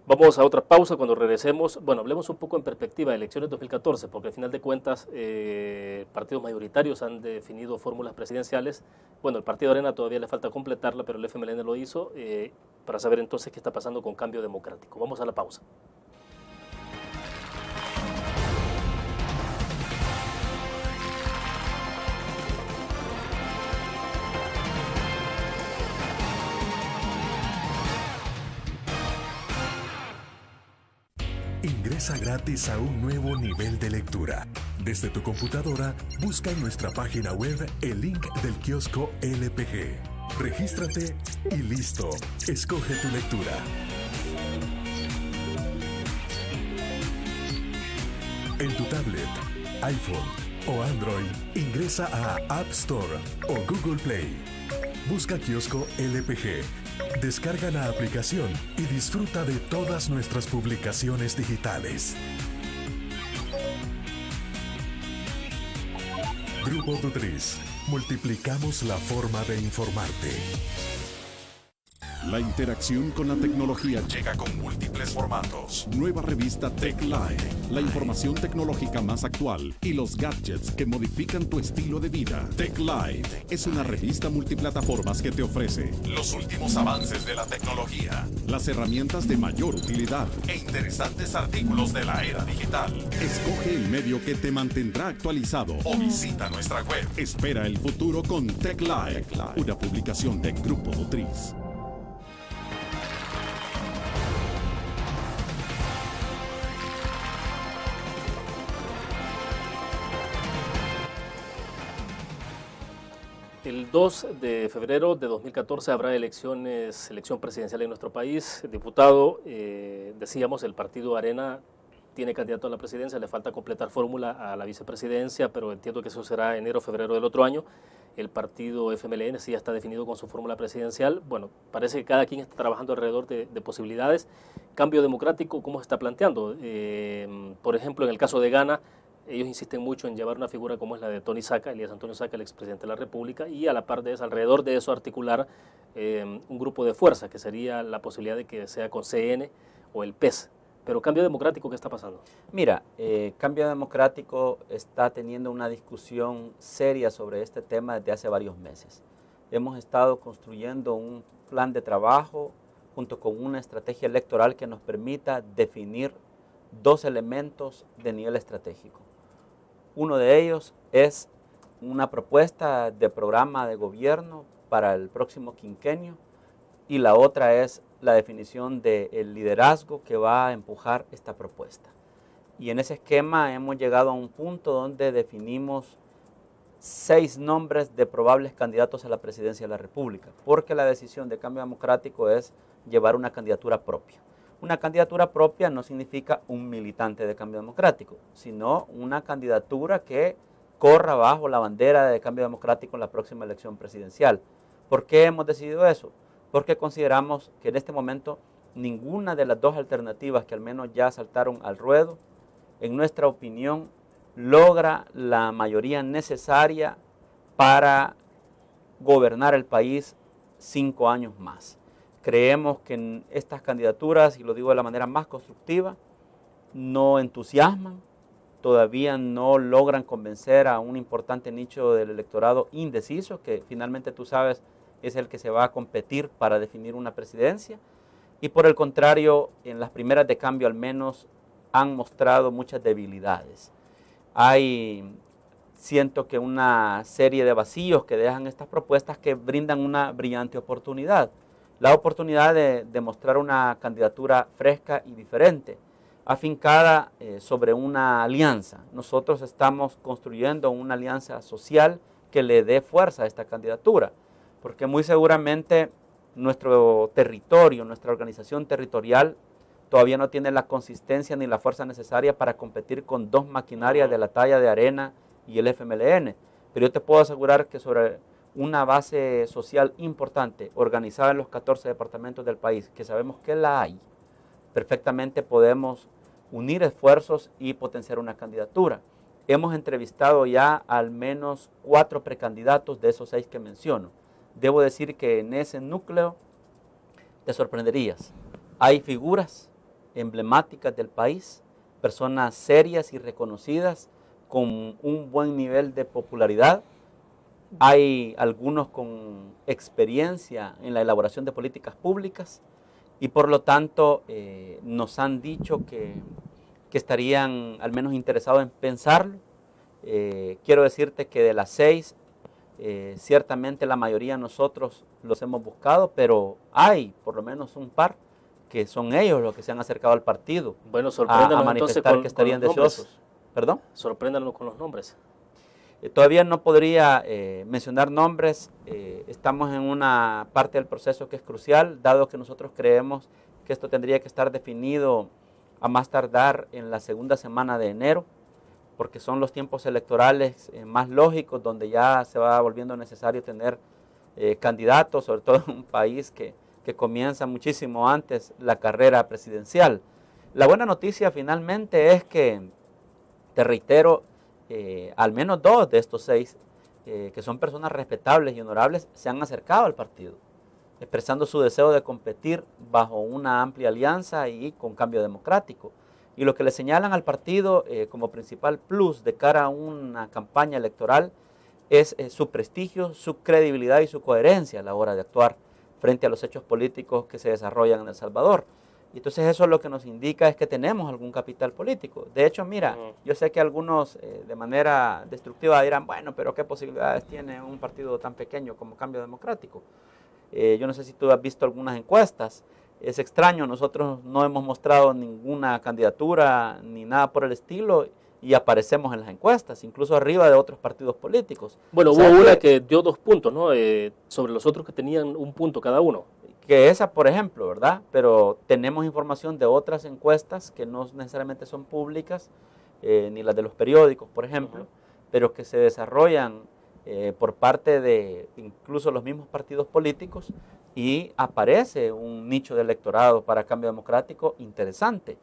Vamos a otra pausa. Cuando regresemos, bueno, hablemos un poco en perspectiva de elecciones 2014, porque al final de cuentas partidos mayoritarios han definido fórmulas presidenciales. Bueno, el Partido Arena todavía le falta completarla, pero el FMLN lo hizo, para saber entonces qué está pasando con Cambio Democrático. Vamos a la pausa. Ingresa Ingresa gratis a un nuevo nivel de lectura. Desde tu computadora, busca en nuestra página web el link del kiosco LPG. Regístrate y listo. Escoge tu lectura. En tu tablet, iPhone o Android, ingresa a App Store o Google Play. Busca Kiosco LPG. Descarga la aplicación y disfruta de todas nuestras publicaciones digitales. Grupo Dutriz. Multiplicamos la forma de informarte. La interacción con la tecnología llega con múltiples formatos. Nueva revista Tech Live, la información tecnológica más actual y los gadgets que modifican tu estilo de vida. Tech Live es una revista multiplataformas que te ofrece los últimos avances de la tecnología, las herramientas de mayor utilidad e interesantes artículos de la era digital. Escoge el medio que te mantendrá actualizado o visita nuestra web. Espera el futuro con Tech Live, una publicación de Grupo Dutriz. El 2 de febrero de 2014 habrá elección presidencial en nuestro país. Diputado, decíamos, el partido Arena tiene candidato a la presidencia, le falta completar fórmula a la vicepresidencia, pero entiendo que eso será enero o febrero del otro año. El partido FMLN sí ya está definido con su fórmula presidencial. Bueno, parece que cada quien está trabajando alrededor de posibilidades. Cambio democrático, ¿cómo se está planteando? Por ejemplo, en el caso de Ghana, ellos insisten mucho en llevar una figura como es la de Tony Saca, Elías Antonio Saca, el expresidente de la República, y a la par de eso, alrededor de eso, articular un grupo de fuerza, que sería la posibilidad de que sea con CN o el PES. Pero Cambio Democrático, ¿qué está pasando? Mira, Cambio Democrático está teniendo una discusión seria sobre este tema desde hace varios meses. Hemos estado construyendo un plan de trabajo junto con una estrategia electoral que nos permita definir dos elementos de nivel estratégico. Uno de ellos es una propuesta de programa de gobierno para el próximo quinquenio y la otra es la definición del liderazgo que va a empujar esta propuesta. Y en ese esquema hemos llegado a un punto donde definimos 6 nombres de probables candidatos a la presidencia de la República, porque la decisión de Cambio Democrático es llevar una candidatura propia. Una candidatura propia no significa un militante de Cambio Democrático, sino una candidatura que corra bajo la bandera de Cambio Democrático en la próxima elección presidencial. ¿Por qué hemos decidido eso? Porque consideramos que en este momento ninguna de las dos alternativas que al menos ya saltaron al ruedo, en nuestra opinión, logra la mayoría necesaria para gobernar el país 5 años más. Creemos que en estas candidaturas, y lo digo de la manera más constructiva, no entusiasman, todavía no logran convencer a un importante nicho del electorado indeciso, que finalmente tú sabes es el que se va a competir para definir una presidencia, y por el contrario, en las primeras de Cambio al menos han mostrado muchas debilidades. Siento que una serie de vacíos que dejan estas propuestas que brindan una brillante oportunidad. La oportunidad de mostrar una candidatura fresca y diferente, afincada sobre una alianza. Nosotros estamos construyendo una alianza social que le dé fuerza a esta candidatura, porque muy seguramente nuestro territorio, nuestra organización territorial, todavía no tiene la consistencia ni la fuerza necesaria para competir con 2 maquinarias de la talla de Arena y el FMLN. Pero yo te puedo asegurar que sobre una base social importante, organizada en los 14 departamentos del país, que sabemos que la hay, perfectamente podemos unir esfuerzos y potenciar una candidatura. Hemos entrevistado ya al menos 4 precandidatos de esos 6 que menciono. Debo decir que en ese núcleo te sorprenderías. Hay figuras emblemáticas del país, personas serias y reconocidas con un buen nivel de popularidad. Hay algunos con experiencia en la elaboración de políticas públicas y por lo tanto nos han dicho que estarían al menos interesados en pensarlo. Quiero decirte que de las 6, ciertamente la mayoría nosotros los hemos buscado, pero hay por lo menos un par que son ellos los que se han acercado al partido Bueno, a sorpréndanos manifestar entonces que estarían con los nombres. deseosos. ¿Perdón? Sorpréndanos con los nombres. Todavía no podría mencionar nombres. Estamos en una parte del proceso que es crucial, dado que nosotros creemos que esto tendría que estar definido a más tardar en la segunda semana de enero, porque son los tiempos electorales más lógicos, donde ya se va volviendo necesario tener candidatos, sobre todo en un país que comienza muchísimo antes la carrera presidencial. La buena noticia finalmente es que, te reitero, al menos 2 de estos 6, que son personas respetables y honorables, se han acercado al partido, expresando su deseo de competir bajo una amplia alianza y con cambio democrático. Y lo que le señalan al partido como principal plus de cara a una campaña electoral es su prestigio, su credibilidad y su coherencia a la hora de actuar frente a los hechos políticos que se desarrollan en El Salvador. Y entonces eso lo que nos indica es que tenemos algún capital político. De hecho, mira, yo sé que algunos de manera destructiva dirán, bueno, pero ¿qué posibilidades tiene un partido tan pequeño como Cambio Democrático? Yo no sé si tú has visto algunas encuestas. Es extraño, nosotros no hemos mostrado ninguna candidatura ni nada por el estilo y aparecemos en las encuestas, incluso arriba de otros partidos políticos. Bueno, hubo una que dio 2 puntos, ¿no? Sobre los otros que tenían 1 punto cada uno. Que esa, por ejemplo, ¿verdad? Pero tenemos información de otras encuestas que no necesariamente son públicas, ni las de los periódicos, por ejemplo, pero que se desarrollan por parte de incluso los mismos partidos políticos y aparece un nicho de electorado para Cambio Democrático interesante.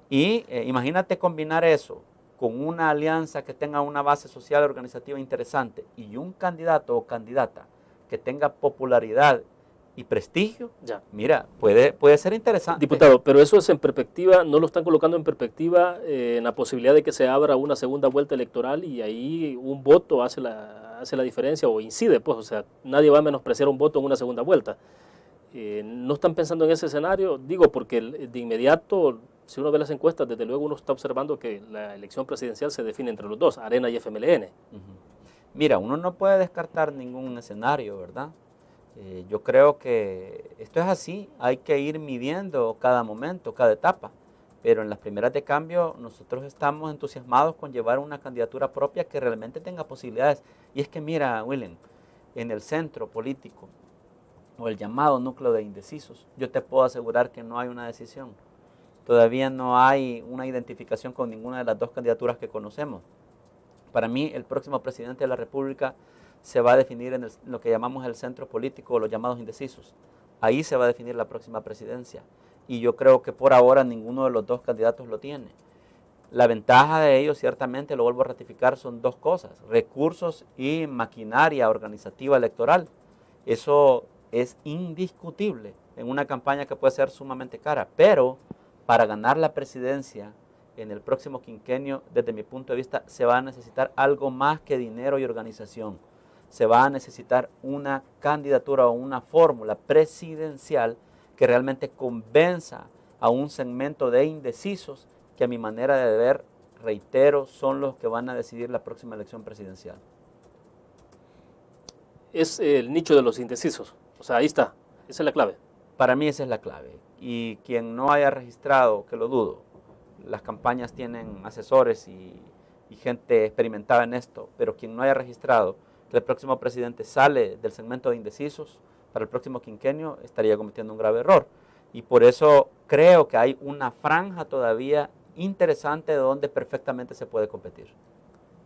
Y imagínate combinar eso con una alianza que tenga una base social organizativa interesante y un candidato o candidata que tenga popularidad y prestigio, ya. Mira, puede ser interesante. Diputado, pero eso es en perspectiva, no lo están colocando en perspectiva en la posibilidad de que se abra una segunda vuelta electoral y ahí un voto hace la diferencia o incide, pues, o sea, nadie va a menospreciar un voto en una segunda vuelta. ¿No están pensando en ese escenario? Digo, porque de inmediato, si uno ve las encuestas, desde luego uno está observando que la elección presidencial se define entre los dos, Arena y FMLN. Mira, uno no puede descartar ningún escenario, ¿verdad? Yo creo que esto es así, hay que ir midiendo cada momento, cada etapa, pero en las primeras de cambio nosotros estamos entusiasmados con llevar una candidatura propia que realmente tenga posibilidades. Y es que mira, William, en el centro político o el llamado núcleo de indecisos, yo te puedo asegurar que no hay una decisión. Todavía no hay una identificación con ninguna de las 2 candidaturas que conocemos. Para mí, el próximo presidente de la República se va a definir en lo que llamamos el centro político o los llamados indecisos. Ahí se va a definir la próxima presidencia. Y yo creo que por ahora ninguno de los 2 candidatos lo tiene. La ventaja de ellos, ciertamente, lo vuelvo a ratificar, son 2 cosas: recursos y maquinaria organizativa electoral. Eso es indiscutible en una campaña que puede ser sumamente cara. Pero para ganar la presidencia en el próximo quinquenio, desde mi punto de vista, se va a necesitar algo más que dinero y organización. Se va a necesitar una candidatura o una fórmula presidencial que realmente convenza a un segmento de indecisos que, a mi manera de ver, reitero, son los que van a decidir la próxima elección presidencial. Es el nicho de los indecisos, o sea, ahí está, esa es la clave. Para mí esa es la clave. Y quien no haya registrado, que lo dudo, las campañas tienen asesores y gente experimentada en esto, pero quien no haya registrado que el próximo presidente sale del segmento de indecisos para el próximo quinquenio, estaría cometiendo un grave error. Y por eso creo que hay una franja todavía interesante donde perfectamente se puede competir.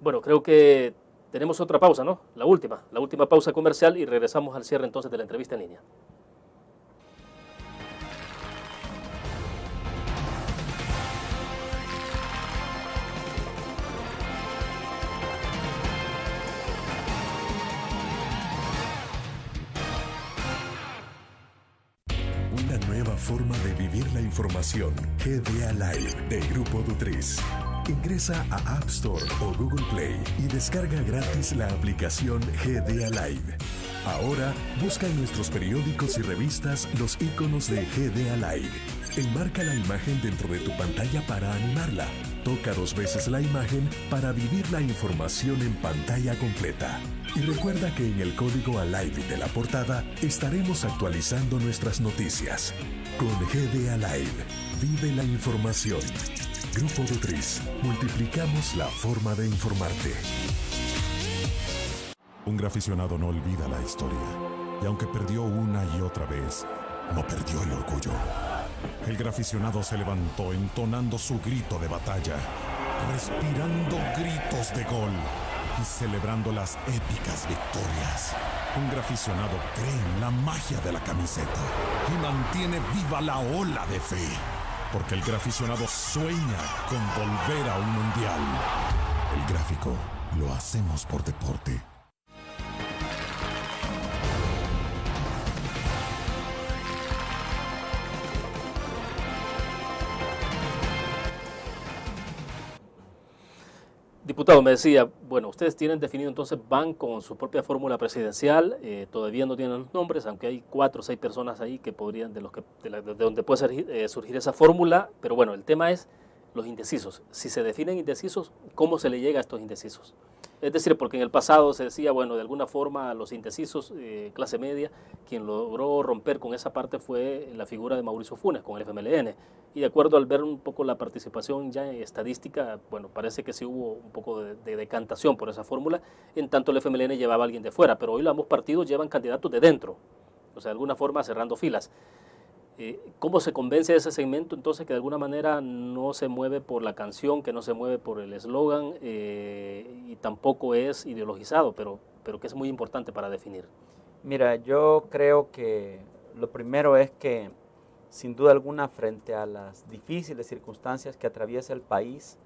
Bueno, creo que tenemos otra pausa, ¿no? La última pausa comercial y regresamos al cierre entonces de la entrevista en línea. Forma de vivir la información. GDA Live de Grupo Dutriz. Ingresa a App Store o Google Play y descarga gratis la aplicación GDA Live. Ahora, busca en nuestros periódicos y revistas los iconos de GD Alive. Enmarca la imagen dentro de tu pantalla para animarla. Toca 2 veces la imagen para vivir la información en pantalla completa. Y recuerda que en el código Alive de la portada estaremos actualizando nuestras noticias. Con GD Alive, vive la información. Grupo Dutris, multiplicamos la forma de informarte. Un graficionado no olvida la historia, y aunque perdió una y otra vez, no perdió el orgullo. El graficionado se levantó entonando su grito de batalla, respirando gritos de gol y celebrando las épicas victorias. Un graficionado cree en la magia de la camiseta y mantiene viva la ola de fe, porque el graficionado sueña con volver a un mundial. El gráfico lo hacemos por deporte. Diputado, me decía, bueno, ustedes tienen definido entonces, van con su propia fórmula presidencial, todavía no tienen los nombres, aunque hay 4 o 6 personas ahí que podrían, de donde puede surgir esa fórmula, pero bueno, el tema es los indecisos. Si se definen indecisos, ¿cómo se le llega a estos indecisos? Es decir, porque en el pasado se decía, bueno, de alguna forma los indecisos, clase media, quien logró romper con esa parte fue la figura de Mauricio Funes con el FMLN. Y de acuerdo al ver un poco la participación ya estadística, bueno, parece que sí hubo un poco de decantación por esa fórmula, en tanto el FMLN llevaba a alguien de fuera, pero hoy ambos partidos llevan candidatos de dentro, o sea, de alguna forma cerrando filas. ¿Cómo se convence a ese segmento entonces que de alguna manera no se mueve por la canción, que no se mueve por el eslogan y tampoco es ideologizado, pero que es muy importante para definir? Mira, yo creo que lo primero es que sin duda alguna frente a las difíciles circunstancias que atraviesa el país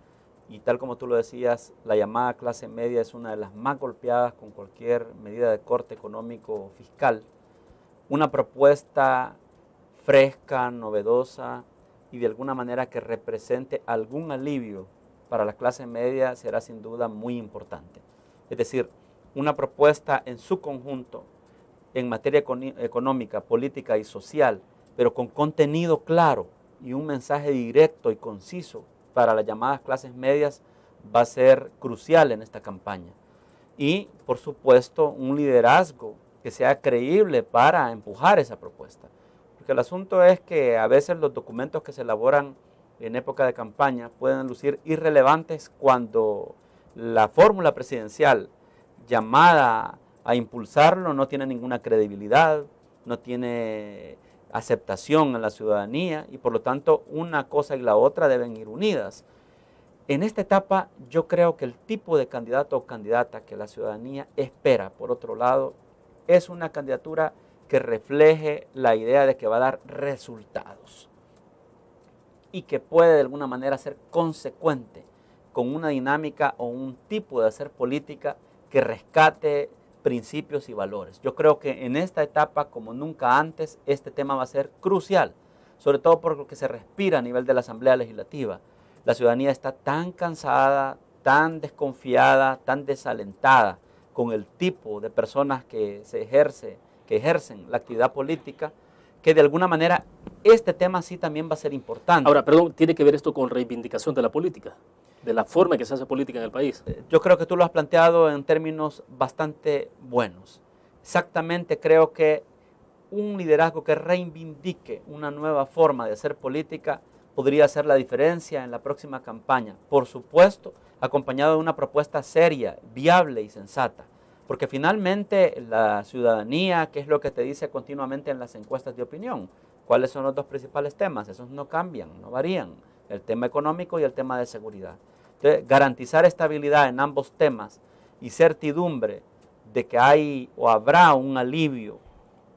y tal como tú lo decías, la llamada clase media es una de las más golpeadas con cualquier medida de corte económico o fiscal, una propuesta fresca, novedosa y de alguna manera que represente algún alivio para la clase media será sin duda muy importante. Es decir, una propuesta en su conjunto en materia económica, política y social, pero con contenido claro y un mensaje directo y conciso para las llamadas clases medias va a ser crucial en esta campaña. Y, por supuesto, un liderazgo que sea creíble para empujar esa propuesta. Porque el asunto es que a veces los documentos que se elaboran en época de campaña pueden lucir irrelevantes cuando la fórmula presidencial llamada a impulsarlo no tiene ninguna credibilidad, no tiene aceptación en la ciudadanía y por lo tanto una cosa y la otra deben ir unidas. En esta etapa yo creo que el tipo de candidato o candidata que la ciudadanía espera, por otro lado, es una candidatura que refleje la idea de que va a dar resultados y que puede de alguna manera ser consecuente con una dinámica o un tipo de hacer política que rescate principios y valores. Yo creo que en esta etapa, como nunca antes, este tema va a ser crucial, sobre todo por lo que se respira a nivel de la Asamblea Legislativa. La ciudadanía está tan cansada, tan desconfiada, tan desalentada con el tipo de personas que ejercen la actividad política, que de alguna manera este tema sí también va a ser importante. Ahora, perdón, ¿tiene que ver esto con reivindicación de la política? De la forma en que se hace política en el país. Yo creo que tú lo has planteado en términos bastante buenos. Exactamente, creo que un liderazgo que reivindique una nueva forma de hacer política podría hacer la diferencia en la próxima campaña. Por supuesto, acompañado de una propuesta seria, viable y sensata. Porque finalmente la ciudadanía, ¿qué es lo que te dice continuamente en las encuestas de opinión? ¿Cuáles son los 2 principales temas? Esos no cambian, no varían. El tema económico y el tema de seguridad. Entonces, garantizar estabilidad en ambos temas y certidumbre de que hay o habrá un alivio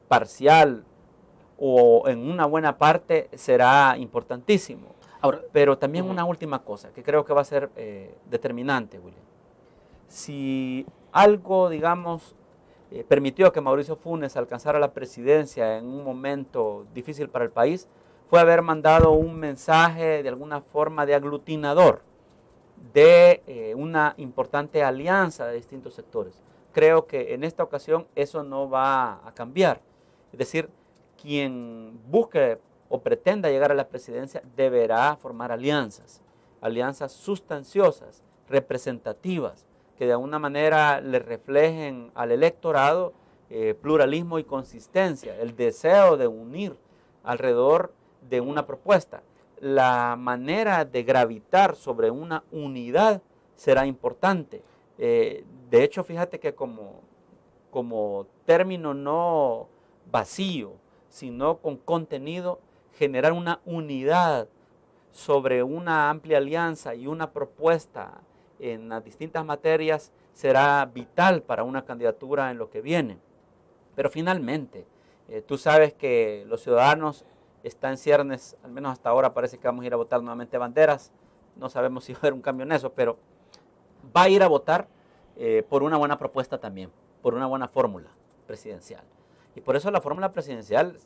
parcial o en una buena parte será importantísimo. Ahora, pero también una última cosa que creo que va a ser determinante, William. Si algo, digamos, permitió que Mauricio Funes alcanzara la presidencia en un momento difícil para el país, fue haber mandado un mensaje de alguna forma de aglutinador de una importante alianza de distintos sectores. creo que en esta ocasión eso no va a cambiar. Es decir, quien busque o pretenda llegar a la presidencia deberá formar alianzas sustanciosas, representativas, que de alguna manera le reflejen al electorado pluralismo y consistencia, el deseo de unir alrededor de una propuesta. La manera de gravitar sobre una unidad será importante. De hecho, fíjate que como término no vacío, sino con contenido, generar una unidad sobre una amplia alianza y una propuesta en las distintas materias será vital para una candidatura en lo que viene. Pero finalmente, tú sabes que los ciudadanos están en ciernes, al menos hasta ahora parece que vamos a ir a votar nuevamente banderas, no sabemos si va a haber un cambio en eso, pero va a ir a votar por una buena propuesta también, por una buena fórmula presidencial. Y por eso la fórmula presidencial,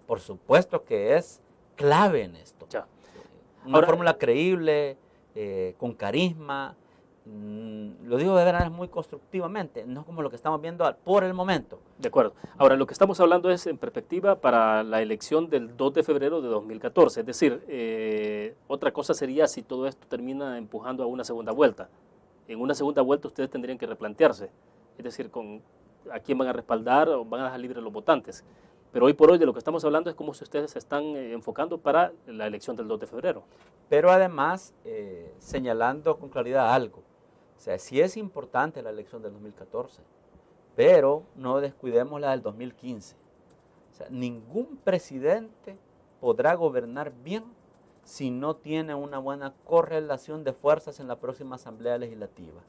por supuesto que es clave en esto. Ya. Una fórmula creíble, con carisma, lo digo de verdad muy constructivamente, no como lo que estamos viendo por el momento. De acuerdo. Ahora, lo que estamos hablando es en perspectiva para la elección del 2 de febrero de 2014. Es decir, otra cosa sería si todo esto termina empujando a una segunda vuelta. En una segunda vuelta ustedes tendrían que replantearse. Es decir, a quién van a respaldar o van a dejar libres los votantes. Pero hoy por hoy de lo que estamos hablando es cómo ustedes se están enfocando para la elección del 2 de febrero. Pero además, señalando con claridad algo. O sea, sí es importante la elección del 2014, pero no descuidemos la del 2015. O sea, ningún presidente podrá gobernar bien si no tiene una buena correlación de fuerzas en la próxima Asamblea Legislativa.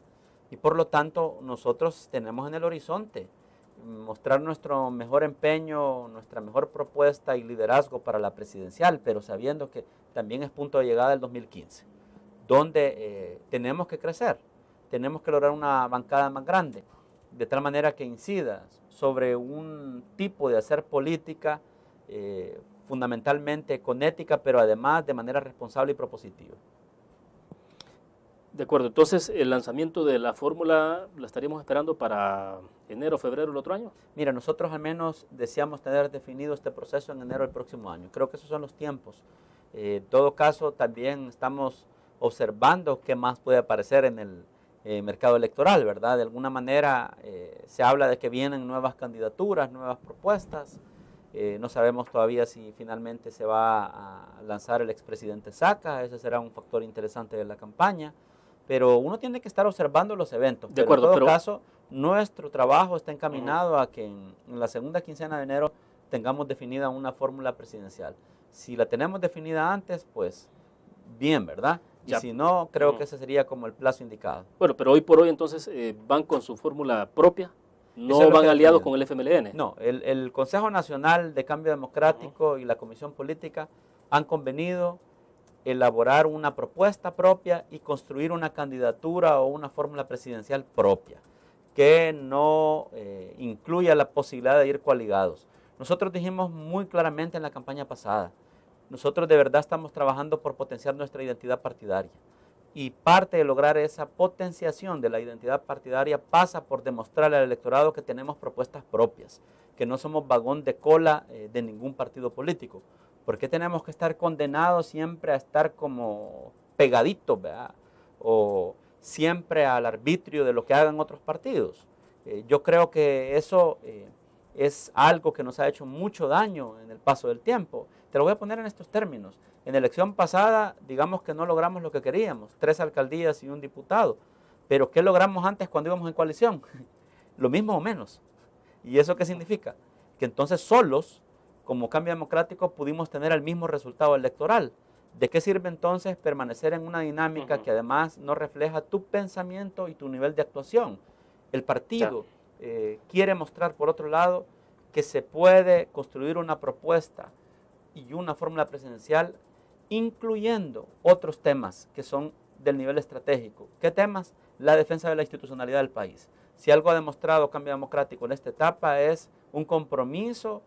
Y por lo tanto, nosotros tenemos en el horizonte mostrar nuestro mejor empeño, nuestra mejor propuesta y liderazgo para la presidencial, pero sabiendo que también es punto de llegada el 2015, donde tenemos que crecer. Tenemos que lograr una bancada más grande, de tal manera que incida sobre un tipo de hacer política fundamentalmente con ética, pero además de manera responsable y propositiva. De acuerdo, entonces el lanzamiento de la fórmula la estaríamos esperando para enero, febrero del otro año. Mira, nosotros al menos deseamos tener definido este proceso en enero del próximo año. Creo que esos son los tiempos. En todo caso, también estamos observando qué más puede aparecer en el mercado electoral, ¿verdad? De alguna manera se habla de que vienen nuevas candidaturas, nuevas propuestas. No sabemos todavía si finalmente se va a lanzar el expresidente Saca, ese será un factor interesante de la campaña, pero uno tiene que estar observando los eventos. De acuerdo, en todo caso, nuestro trabajo está encaminado a que en la segunda quincena de enero tengamos definida una fórmula presidencial. Si la tenemos definida antes, pues bien, ¿verdad? Y ya. Si no, creo que ese sería como el plazo indicado. Bueno, pero hoy por hoy entonces van con su fórmula propia, no van aliados con el FMLN. No, el Consejo Nacional de Cambio Democrático y la Comisión Política han convenido elaborar una propuesta propia y construir una candidatura o una fórmula presidencial propia, que no incluya la posibilidad de ir coaligados. Nosotros dijimos muy claramente en la campaña pasada, nosotros de verdad estamos trabajando por potenciar nuestra identidad partidaria. Y parte de lograr esa potenciación de la identidad partidaria pasa por demostrarle al electorado que tenemos propuestas propias, que no somos vagón de cola de ningún partido político. ¿Por qué tenemos que estar condenados siempre a estar como pegaditos, ¿verdad? O siempre al arbitrio de lo que hagan otros partidos? Yo creo que eso es algo que nos ha hecho mucho daño en el paso del tiempo. Te lo voy a poner en estos términos. En la elección pasada, digamos que no logramos lo que queríamos, 3 alcaldías y un diputado. Pero ¿qué logramos antes cuando íbamos en coalición? Lo mismo o menos. ¿Y eso qué significa? Que entonces solos, como Cambio Democrático, pudimos tener el mismo resultado electoral. ¿De qué sirve entonces permanecer en una dinámica que además no refleja tu pensamiento y tu nivel de actuación? El partido quiere mostrar, por otro lado, que se puede construir una propuesta y una fórmula presidencial incluyendo otros temas que son del nivel estratégico. ¿Qué temas? La defensa de la institucionalidad del país. Si algo ha demostrado Cambio Democrático en esta etapa es un compromiso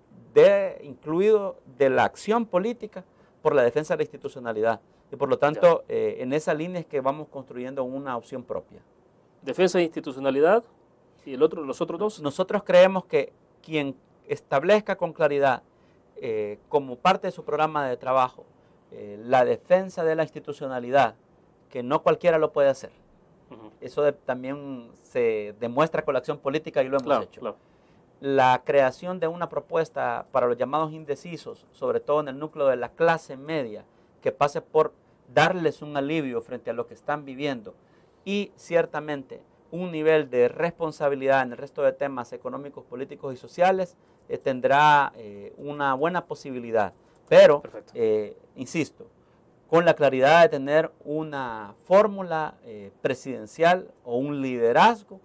incluido de la acción política por la defensa de la institucionalidad. Y por lo tanto, en esa línea es que vamos construyendo una opción propia. Defensa de institucionalidad ¿Y los otros dos? Nosotros creemos que quien establezca con claridad, como parte de su programa de trabajo, la defensa de la institucionalidad, que no cualquiera lo puede hacer. Eso también se demuestra con la acción política y lo hemos hecho. Claro. La creación de una propuesta para los llamados indecisos, sobre todo en el núcleo de la clase media, que pase por darles un alivio frente a lo que están viviendo y ciertamente un nivel de responsabilidad en el resto de temas económicos, políticos y sociales, tendrá una buena posibilidad. Pero, insisto, con la claridad de tener una fórmula presidencial o un liderazgo